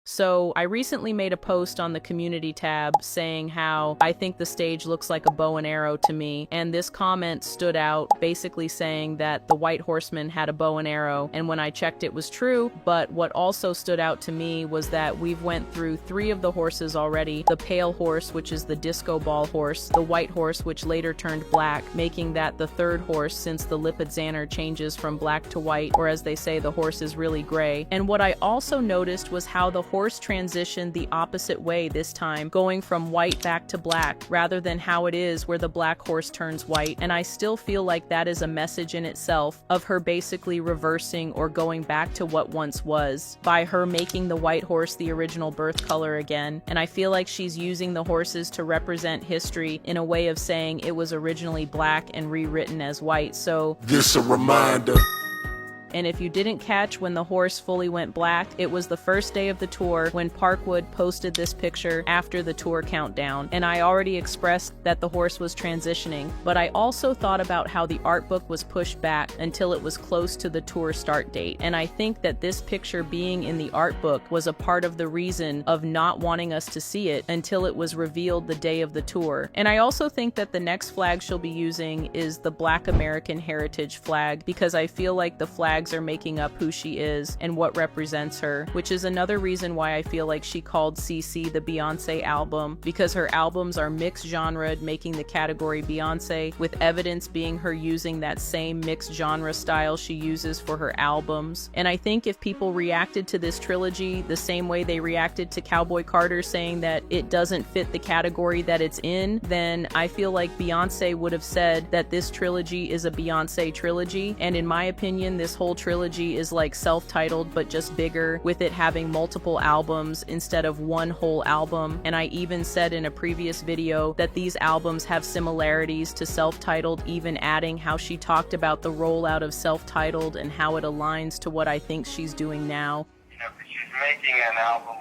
So I recently made a post on the community tab saying how I think the stage looks like a bow and arrow to me, and this comment stood out, basically saying that the white horseman had a bow and arrow, and when I checked it was true. But what also stood out to me was that we've went through 3 of the horses already: the pale horse, which is the disco ball horse, the white horse, which later turned black, making that the 3rd horse since the Lipizzaner changes from black to white, or as they say, the horse is really gray. And what I also noticed was how the horse transitioned the opposite way this time, going from white back to black, rather than how it is where the black horse turns white. And I still feel like that is a message in itself of her basically reversing or going back to what once was, by her making the white horse the original birth color again. And I feel like she's using the horses to represent history in a way of saying it was originally black and rewritten as white. So this a reminder. And if you didn't catch when the horse fully went black, it was the first day of the tour when Parkwood posted this picture after the tour countdown. And I already expressed that the horse was transitioning, but I also thought about how the art book was pushed back until it was close to the tour start date. And I think that this picture being in the art book was a part of the reason of not wanting us to see it until it was revealed the day of the tour. And I also think that the next flag she'll be using is the Black American Heritage flag, because I feel like the flags are making up who she is and what represents her, which is another reason why I feel like she called CC the Beyoncé album, because her albums are mixed genre, making the category Beyoncé, with evidence being her using that same mixed genre style she uses for her albums. And I think if people reacted to this trilogy the same way they reacted to Cowboy Carter saying that it doesn't fit the category that it's in, then I feel like Beyoncé would have said that this trilogy is a Beyoncé trilogy. And in my opinion, this whole trilogy is like self-titled but just bigger, with it having multiple albums instead of one whole album. And I even said in a previous video that these albums have similarities to self-titled, even adding how she talked about the rollout of self-titled and how it aligns to what I think she's doing now. You know, she's making an album,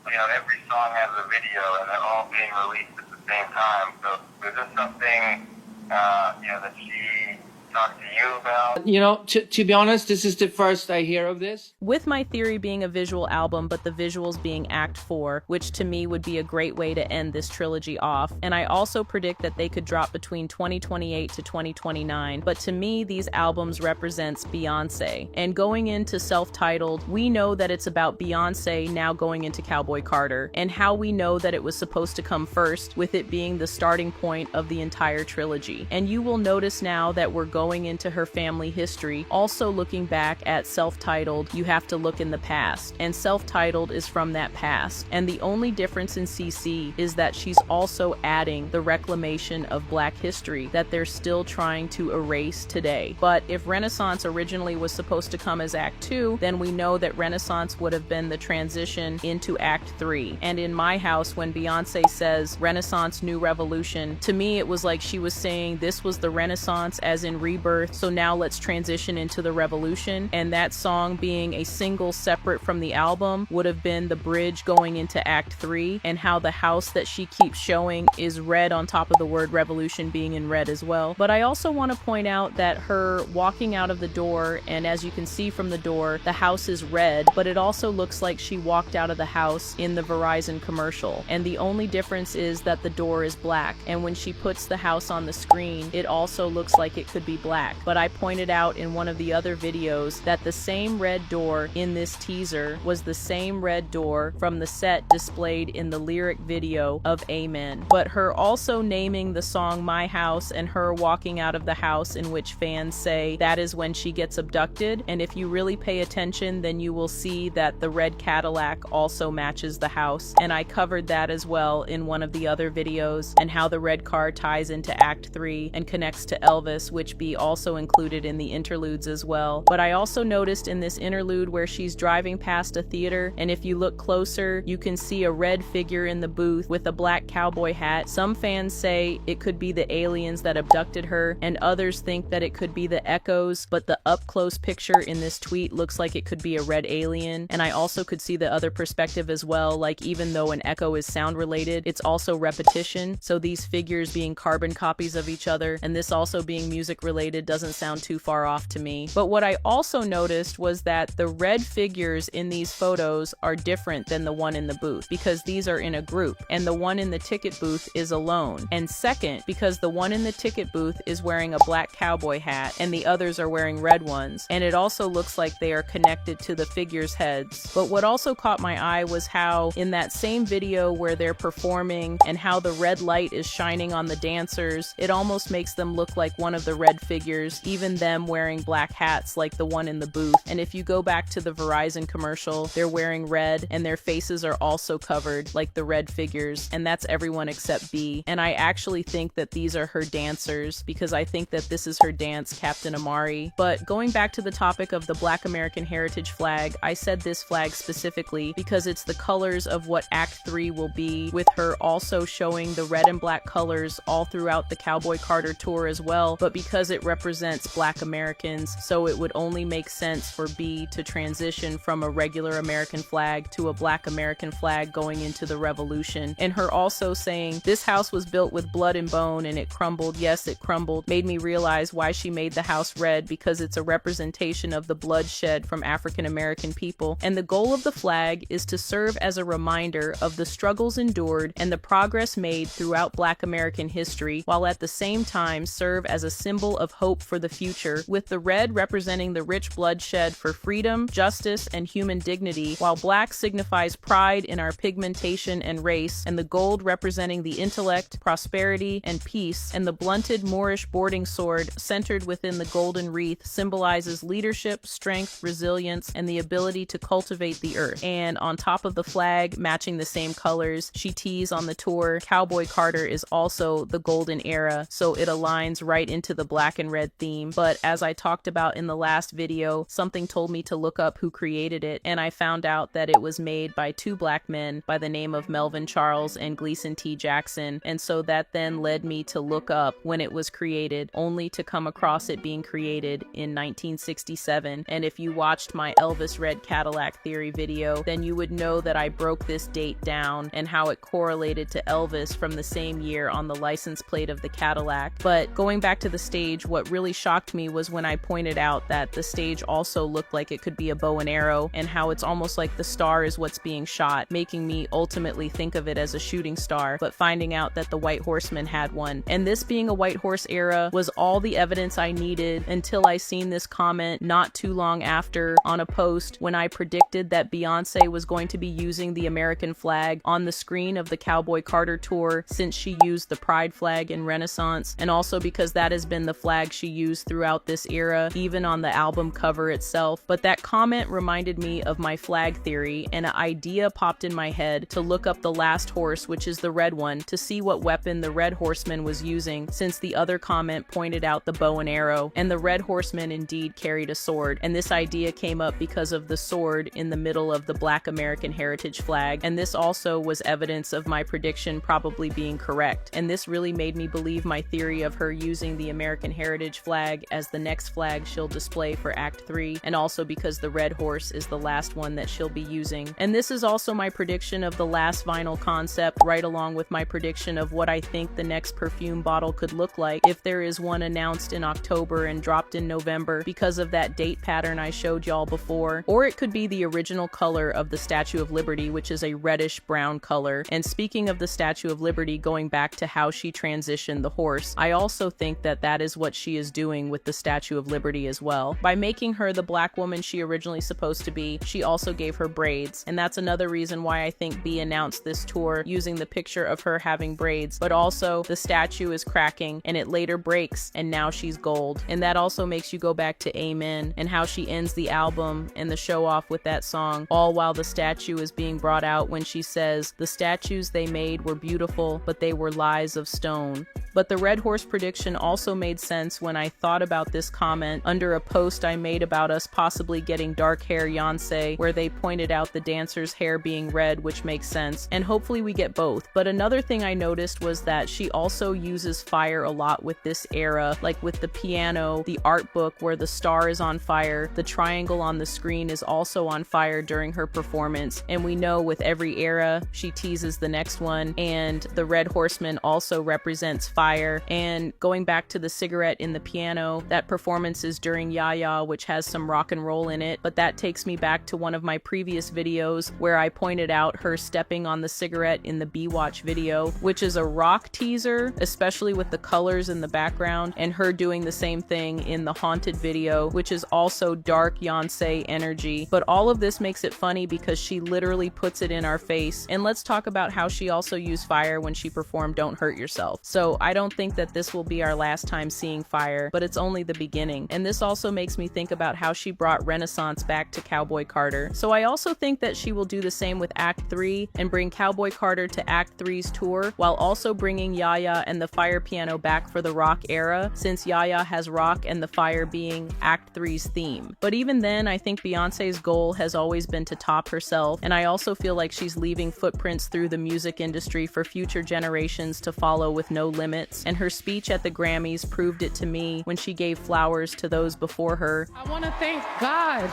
every song has a video and they're all being released at the same time. So is this something, that she talked to you about? To be honest, this is the first I hear of this. With my theory being a visual album, but the visuals being Act 4, which to me would be a great way to end this trilogy off. And I also predict that they could drop between 2028 to 2029. But to me, these albums represents Beyoncé. And going into self-titled, we know that it's about Beyoncé now going into Cowboy Carter, and how we know that it was supposed to come first, with it being the starting point of the entire trilogy. And you will notice now that we're going into her family history. Also looking back at self-titled, you have to look in the past, and self-titled is from that past. And the only difference in CC is that she's also adding the reclamation of Black history that they're still trying to erase today. But if Renaissance originally was supposed to come as Act 2, then we know that Renaissance would have been the transition into Act 3. And in my house, when Beyoncé says Renaissance New Revolution, to me it was like she was saying this was the Renaissance as in rebirth, so now let's transition into the revolution. And that song being a single separate from the album would have been the bridge going into Act 3, and how the house that she keeps showing is red on top of the word revolution being in red as well. But I also want to point out that her walking out of the door, and as you can see from the door, the house is red, but it also looks like she walked out of the house in the Verizon commercial. And the only difference is that the door is black, and when she puts the house on the screen, it also looks like it could be black. But I pointed out in one of the other videos that the same red door in this teaser was the same red door from the set displayed in the lyric video of Amen. But her also naming the song My House and her walking out of the house, in which fans say that is when she gets abducted. And if you really pay attention, then you will see that the red Cadillac also matches the house. And I covered that as well in one of the other videos, and how the red car ties into Act 3 and connects to Elvis, which be also included in the interludes as well. But I also noticed in this interlude where she's driving past a theater, and if you look closer, you can see a red figure in the booth with a black cowboy hat. Some fans say it could be the aliens that abducted her, and others think that it could be the echoes, but the up-close picture in this tweet looks like it could be a red alien. And I also could see the other perspective as well, like even though an echo is sound related, it's also repetition, so these figures being carbon copies of each other, and this also being music related related doesn't sound too far off to me. But what I also noticed was that the red figures in these photos are different than the one in the booth, because these are in a group, and the one in the ticket booth is alone. And second, because the one in the ticket booth is wearing a black cowboy hat, and the others are wearing red ones, and it also looks like they are connected to the figures' heads. But what also caught my eye was how in that same video where they're performing and how the red light is shining on the dancers, it almost makes them look like one of the red figures, even them wearing black hats like the one in the booth. And if you go back to the Verizon commercial, they're wearing red and their faces are also covered like the red figures, and that's everyone except B. And I actually think that these are her dancers, because I think that this is her dance, Captain Amari. But going back to the topic of the Black American Heritage flag, I said this flag specifically because it's the colors of what Act 3 will be, with her also showing the red and black colors all throughout the Cowboy Carter tour as well, but because it represents Black Americans, so it would only make sense for B to transition from a regular American flag to a Black American flag going into the revolution. And her also saying, "This house was built with blood and bone and it crumbled, yes it crumbled," made me realize why she made the house red, because it's a representation of the bloodshed from African American people. And the goal of the flag is to serve as a reminder of the struggles endured and the progress made throughout Black American history, while at the same time serve as a symbol of hope for the future, with the red representing the rich bloodshed for freedom, justice, and human dignity, while black signifies pride in our pigmentation and race, and the gold representing the intellect, prosperity, and peace, and the blunted Moorish boarding sword centered within the golden wreath symbolizes leadership, strength, resilience, and the ability to cultivate the earth. And on top of the flag, matching the same colors she teased on the tour, Cowboy Carter is also the golden era, so it aligns right into the black and red theme. But as I talked about in the last video, something told me to look up who created it, and I found out that it was made by two black men by the name of Melvin Charles and Gleason T. Jackson. And so that then led me to look up when it was created, only to come across it being created in 1967. And if you watched my Elvis Red Cadillac theory video, then you would know that I broke this date down and how it correlated to Elvis from the same year on the license plate of the Cadillac. But going back to the stage, what really shocked me was when I pointed out that the stage also looked like it could be a bow and arrow, and how it's almost like the star is what's being shot, making me ultimately think of it as a shooting star, but finding out that the White Horseman had one. And this being a White Horse era was all the evidence I needed until I seen this comment not too long after on a post when I predicted that Beyoncé was going to be using the American flag on the screen of the Cowboy Carter tour, since she used the pride flag in Renaissance, and also because that has been the flag she used throughout this era, even on the album cover itself. But that comment reminded me of my flag theory, and an idea popped in my head to look up the last horse, which is the red one, to see what weapon the Red Horseman was using, since the other comment pointed out the bow and arrow, and the Red Horseman indeed carried a sword. And this idea came up because of the sword in the middle of the Black American Heritage flag, and this also was evidence of my prediction probably being correct. And this really made me believe my theory of her using the American Heritage flag as the next flag she'll display for Act 3, and also because the red horse is the last one that she'll be using. And this is also my prediction of the last vinyl concept, right along with my prediction of what I think the next perfume bottle could look like if there is one announced in October and dropped in November, because of that date pattern I showed y'all before. Or it could be the original color of the Statue of Liberty, which is a reddish brown color. And speaking of the Statue of Liberty, going back to how she transitioned the horse, I also think that that is what she is doing with the Statue of Liberty as well. By making her the black woman she originally supposed to be, she also gave her braids, and that's another reason why I think B announced this tour using the picture of her having braids. But also the statue is cracking and it later breaks, and now she's gold. And that also makes you go back to Amen and how she ends the album and the show off with that song, all while the statue is being brought out, when she says, "The statues they made were beautiful, but they were lies of stone." But the red horse prediction also made sense when I thought about this comment under a post I made about us possibly getting dark hair Beyoncé, where they pointed out the dancer's hair being red, which makes sense, and hopefully we get both. But another thing I noticed was that she also uses fire a lot with this era, like with the piano, the art book where the star is on fire, the triangle on the screen is also on fire during her performance, and we know with every era she teases the next one, and the Red Horseman also represents fire. And going back to the cigarette cigarette in the piano. That performance is during Yaya, which has some rock and roll in it, but that takes me back to one of my previous videos where I pointed out her stepping on the cigarette in the B-Watch video, which is a rock teaser, especially with the colors in the background, and her doing the same thing in the Haunted video, which is also dark Beyoncé energy. But all of this makes it funny because she literally puts it in our face. And let's talk about how she also used fire when she performed Don't Hurt Yourself. So I don't think that this will be our last time seeing fire, but it's only the beginning. And this also makes me think about how she brought Renaissance back to Cowboy Carter. So I also think that she will do the same with Act 3 and bring Cowboy Carter to Act 3's tour, while also bringing Yaya and the fire piano back for the rock era, since Yaya has rock and the fire being Act 3's theme. But even then, I think Beyoncé's goal has always been to top herself, and I also feel like she's leaving footprints through the music industry for future generations to follow with no limits, and her speech at the Grammys proved it to me when she gave flowers to those before her. I want to thank God,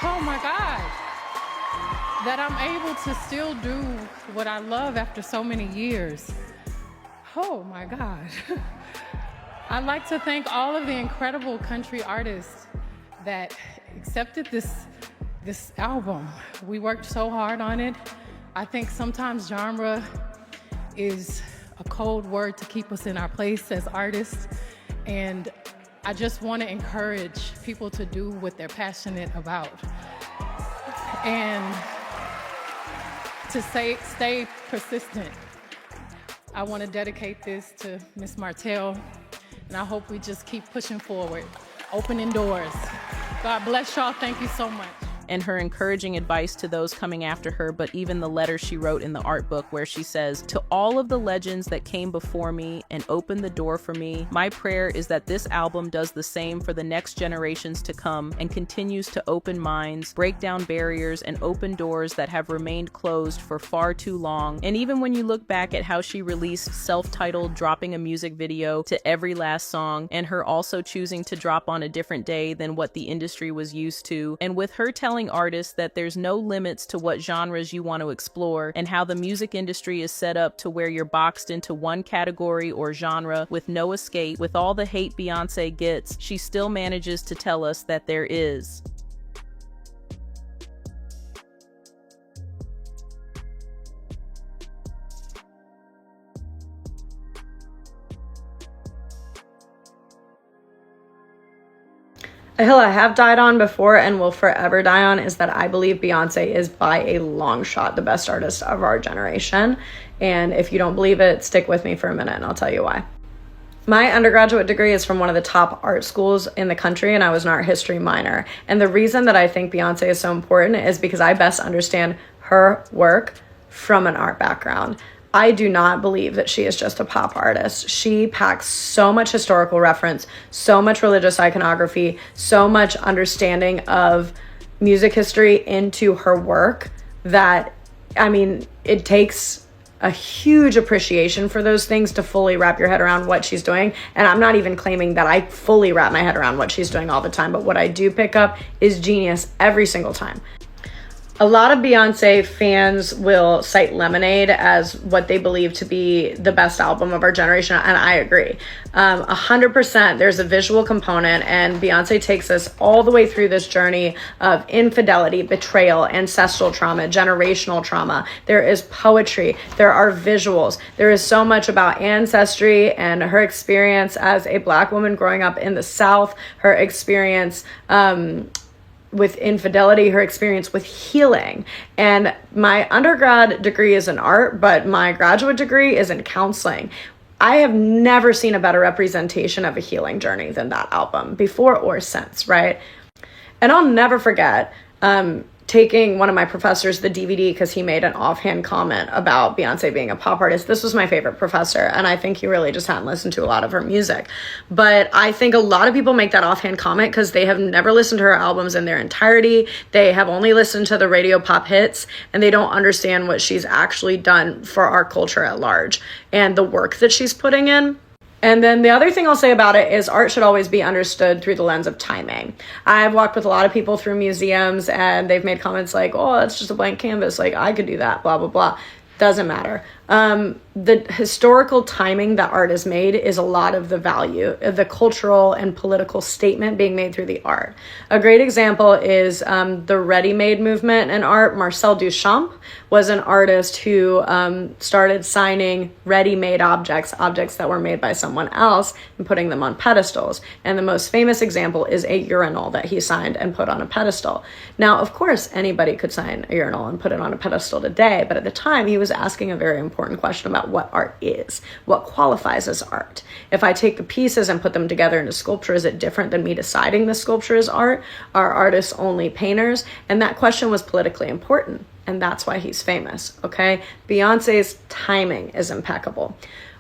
oh my God, that I'm able to still do what I love after so many years. Oh my God. I'd like to thank all of the incredible country artists that accepted this album. We worked so hard on it. I think sometimes genre is a code word to keep us in our place as artists. And I just want to encourage people to do what they're passionate about. And to stay persistent. I want to dedicate this to Miss Martell, and I hope we just keep pushing forward, opening doors. God bless y'all. Thank you so much. And her encouraging advice to those coming after her, but even the letter she wrote in the art book where she says, "To all of the legends that came before me and opened the door for me, my prayer is that this album does the same for the next generations to come and continues to open minds, break down barriers, and open doors that have remained closed for far too long." And even when you look back at how she released self-titled dropping a music video to every last song, and her also choosing to drop on a different day than what the industry was used to, and with her telling artists that there's no limits to what genres you want to explore, and how the music industry is set up to where you're boxed into one category or genre with no escape. With all the hate Beyoncé gets, she still manages to tell us that there is. A hill I have died on before and will forever die on is that I believe Beyoncé is by a long shot the best artist of our generation. And if you don't believe it, stick with me for a minute and I'll tell you why. My undergraduate degree is from one of the top art schools in the country, and I was an art history minor. And the reason that I think Beyoncé is so important is because I best understand her work from an art background. I do not believe that she is just a pop artist. She packs so much historical reference, so much religious iconography, so much understanding of music history into her work that, I mean, it takes a huge appreciation for those things to fully wrap your head around what she's doing. And I'm not even claiming that I fully wrap my head around what she's doing all the time, but what I do pick up is genius every single time. A lot of Beyoncé fans will cite Lemonade as what they believe to be the best album of our generation, and I agree. 100%, there's a visual component, and Beyoncé takes us all the way through this journey of infidelity, betrayal, ancestral trauma, generational trauma. There is poetry, there are visuals, there is so much about ancestry and her experience as a Black woman growing up in the South, her experience with infidelity, her experience with healing. And my undergrad degree is in art, but my graduate degree is in counseling. I have never seen a better representation of a healing journey than that album, before or since, right? And I'll never forget taking one of my professors the DVD because he made an offhand comment about Beyoncé being a pop artist. This was my favorite professor, and I think he really just hadn't listened to a lot of her music. But I think a lot of people make that offhand comment because they have never listened to her albums in their entirety. They have only listened to the radio pop hits, and they don't understand what she's actually done for our culture at large and the work that she's putting in. And then the other thing I'll say about it is art should always be understood through the lens of timing. I've walked with a lot of people through museums and they've made comments like, oh, it's just a blank canvas. Like, I could do that, blah, blah, blah. Doesn't matter. The historical timing that art is made is a lot of the value, the cultural and political statement being made through the art. A great example is the ready-made movement in art. Marcel Duchamp was an artist who started signing ready-made objects that were made by someone else and putting them on pedestals. And the most famous example is a urinal that he signed and put on a pedestal. Now, of course, anybody could sign a urinal and put it on a pedestal today, but at the time he was asking a very important question about what art is, what qualifies as art. If I take the pieces and put them together into sculpture, is it different than me deciding the sculpture is art? Are artists only painters? And that question was politically important, and that's why he's famous, okay? Beyonce's timing is impeccable.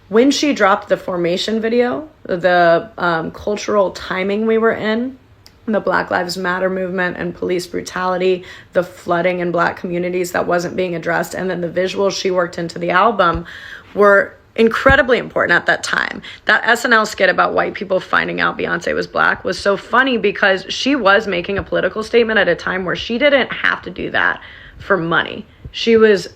When she dropped the Formation video, the cultural timing we were in, the Black Lives Matter movement and police brutality, the flooding in Black communities that wasn't being addressed, and then the visuals she worked into the album were incredibly important at that time. That SNL skit about white people finding out Beyonce was Black was so funny because she was making a political statement at a time where she didn't have to do that for money. She was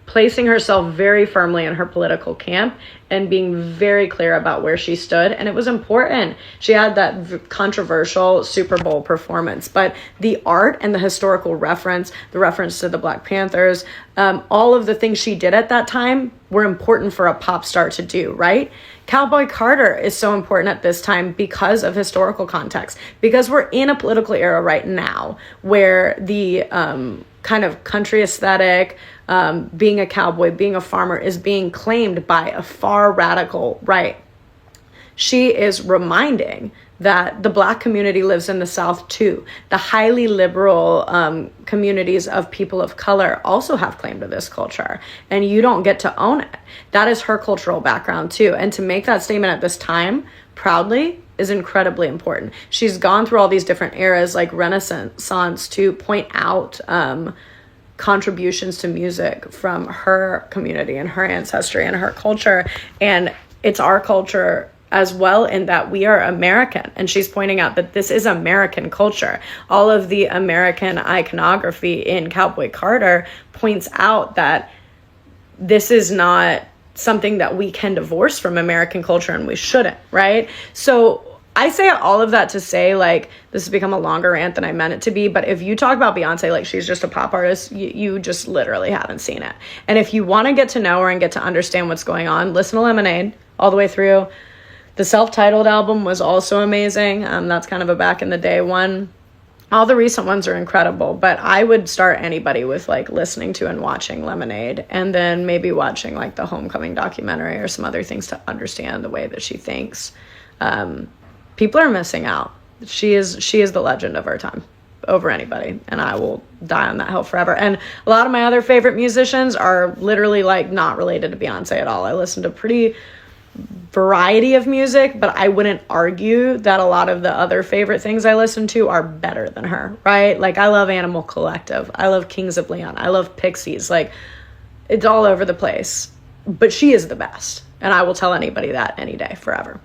placing herself very firmly in her political camp and being very clear about where she stood. And it was important. She had that controversial Super Bowl performance, but the art and the historical reference, the reference to the Black Panthers, all of the things she did at that time were important for a pop star to do, right? Cowboy Carter is so important at this time because of historical context, because we're in a political era right now where the kind of country aesthetic, being a cowboy, being a farmer is being claimed by a far radical right. She is reminding that the Black community lives in the South too. The highly liberal communities of people of color also have claim to this culture, and you don't get to own it. That is her cultural background too. And to make that statement at this time proudly is incredibly important. She's gone through all these different eras like Renaissance to point out contributions to music from her community and her ancestry and her culture. And it's our culture as well in that we are American. And she's pointing out that this is American culture. All of the American iconography in Cowboy Carter points out that this is not something that we can divorce from American culture, and we shouldn't, right? So I say all of that to say, like, this has become a longer rant than I meant it to be, but if you talk about Beyonce like she's just a pop artist, you just literally haven't seen it. And if you want to get to know her and get to understand what's going on, listen to Lemonade all the way through. The self-titled album was also amazing. That's kind of a back in the day one. All the recent ones are incredible, but I would start anybody with like listening to and watching Lemonade, and then maybe watching like the Homecoming documentary or some other things to understand the way that she thinks. People are missing out. She is the legend of our time over anybody, and I will die on that hill forever. And a lot of my other favorite musicians are literally like not related to Beyonce at all. I listen to pretty variety of music, but I wouldn't argue that a lot of the other favorite things I listen to are better than her, right? Like I love Animal Collective. I love Kings of Leon. I love Pixies. Like it's all over the place, but she is the best. And I will tell anybody that any day, forever.